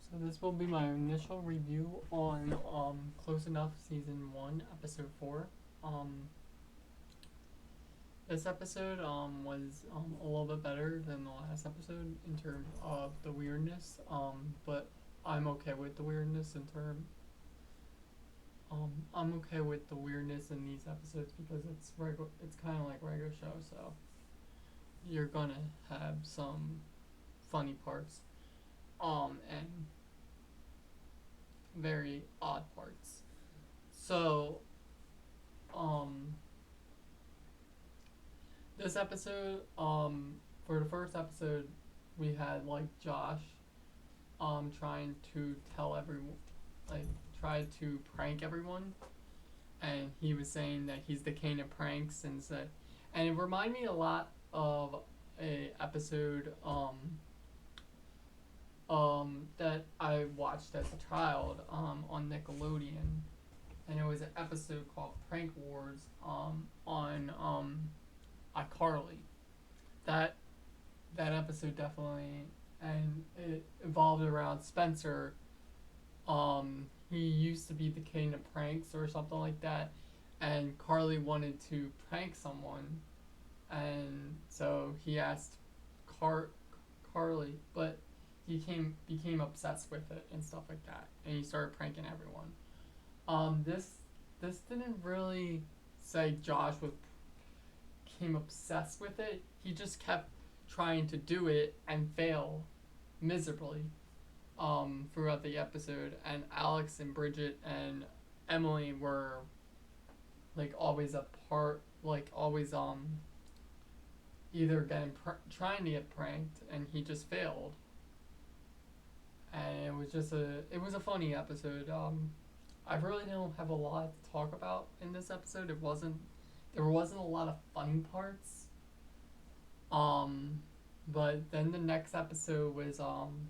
So this will be my initial review on Close Enough Season 1, Episode 4. Um, this episode was a little bit better than the last episode in terms of the weirdness, but I'm okay with the weirdness in term. I'm okay with the weirdness in these episodes because it's kind of like regular show, so you're gonna have some funny parts, and very odd parts. So, um, this episode, for the first episode, we had like Josh, trying to tell everyone, like, try to prank everyone, and he was saying that he's the king of pranks and said, and it reminded me a lot of a episode, that I watched as a child, on Nickelodeon, and it was an episode called Prank Wars, on iCarly. That that episode definitely, and it evolved around Spencer. He used to be the king of pranks or something like that, and Carly wanted to prank someone, and so he asked Car- Carly, but he became obsessed with it and stuff like that, and he started pranking everyone. This didn't really say Josh was became obsessed with it. He just kept trying to do it and fail miserably, throughout the episode. And Alex and Bridget and Emily were like always apart, like always either trying to get pranked, and he just failed. And it was a funny episode. I really don't have a lot to talk about in this episode. There wasn't a lot of funny parts. Um, but then the next episode was um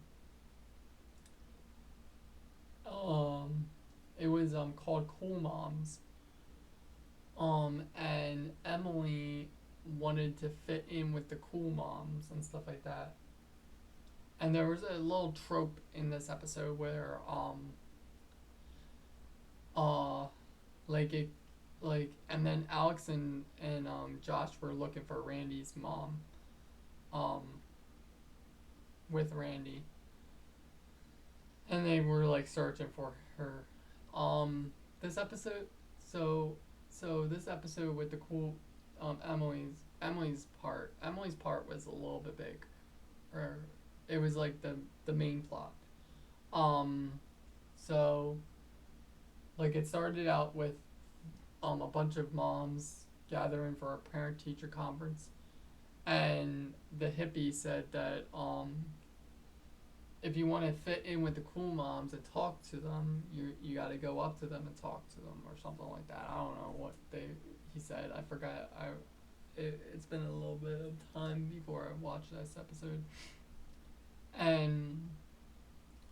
it was called Cool Moms. And Emily wanted to fit in with the cool moms and stuff like that. And there was a little trope in this episode where uh like it and then Alex and Josh were looking for Randy's mom, um with Randy, and they were like searching for her. This episode, so this episode with the cool, Emily's part was a little bit big, or it was like the main plot. Um, so like it started out with a bunch of moms gathering for a parent teacher conference, and the hippie said that if you want to fit in with the cool moms and talk to them, you got to go up to them and talk to them or something like that. I don't know what he said. I forgot. It's been a little bit of time before I watched this episode, and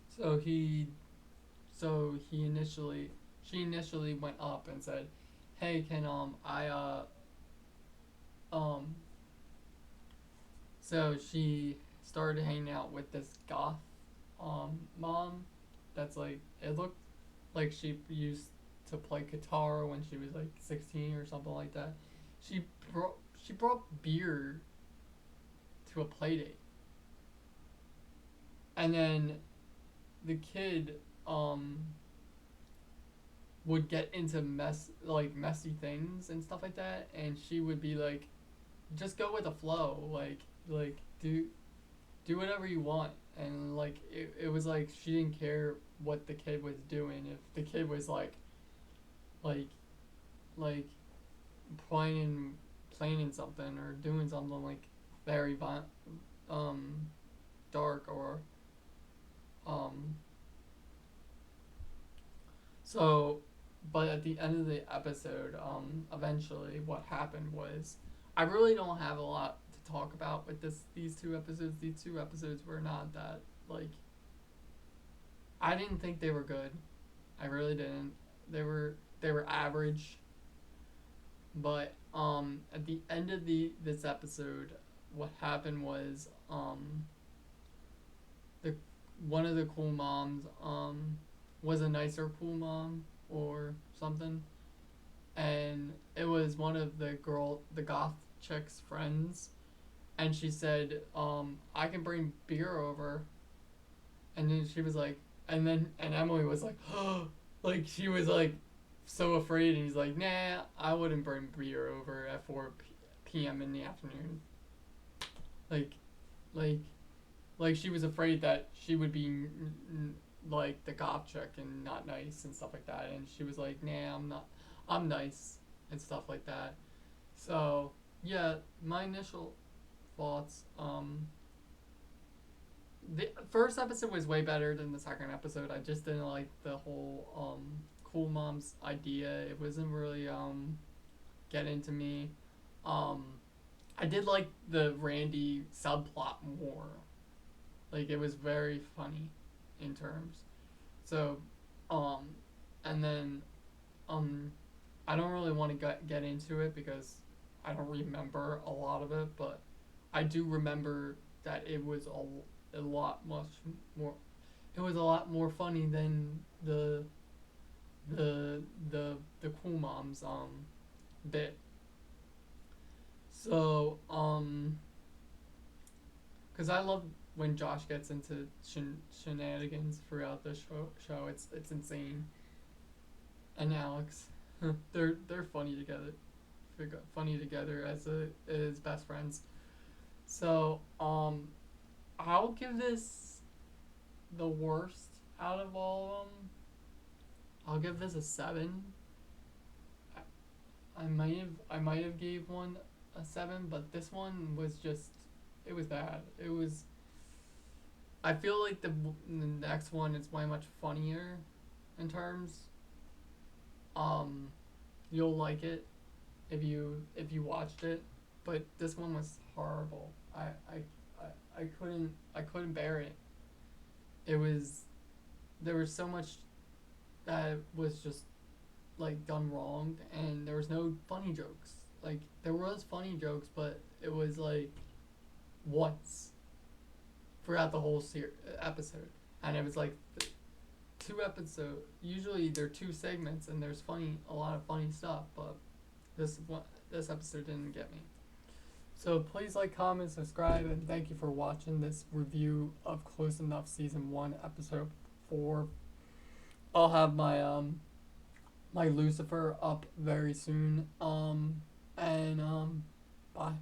so he initially she initially went up and said, "Hey, can I um." So she started hanging out with this goth mom that's like it looked like she used to play guitar when she was like 16 or something like that. She she brought beer to a play date, and then the kid would get into messy things and stuff like that, and she would be like, just go with the flow, like do whatever you want. And like it was like she didn't care what the kid was doing. If the kid was like like playing playing something or doing something like very um dark or um so but at the end of the episode, eventually what happened was, I really don't have a lot to talk about with these two episodes. These two episodes were not that, like, I didn't think they were good. I really didn't. They were average. But at the end of the this episode, what happened was the one of the cool moms was a nicer cool mom or something, and it was one of the goth chick's friends, and she said, I can bring beer over, and then she was like, and Emily was like, like she was like so afraid, and he's like, nah, I wouldn't bring beer over at 4 p.m. in the afternoon, like, like, like she was afraid that she would be like the goth chick and not nice and stuff like that, and she was like, nah, I'm not, I'm nice and stuff like that. So yeah, my initial thoughts. The first episode was way better than the second episode. I just didn't like the whole cool mom's idea. It wasn't really get into me. Um, I did like the Randy subplot more. Like it was very funny in terms. So, um, and then um, I don't really want to get into it because I don't remember a lot of it, but I do remember that it was a lot much more. It was a lot more funny than the cool moms bit. So because I love when Josh gets into shenanigans throughout the show. It's insane. And Alex, they're funny together. Funny together as best friends. So I'll give this the worst out of all of them. I'll give this a 7. I might have gave one a 7, but this one was just it was bad. It was. I feel like the next one is way much funnier in terms. Um, you'll like it if you watched it, but this one was horrible. I couldn't bear it. It was there was so much that was just like done wrong, and there was no funny jokes. Like there was funny jokes, but it was like once throughout the whole episode, and it was like 2 episodes. Usually there are 2 segments, and there's a lot of funny stuff, but this episode didn't get me. So please like, comment, subscribe, and thank you for watching this review of Close Enough Season 1, Episode 4. I'll have my Lucifer up very soon. And bye.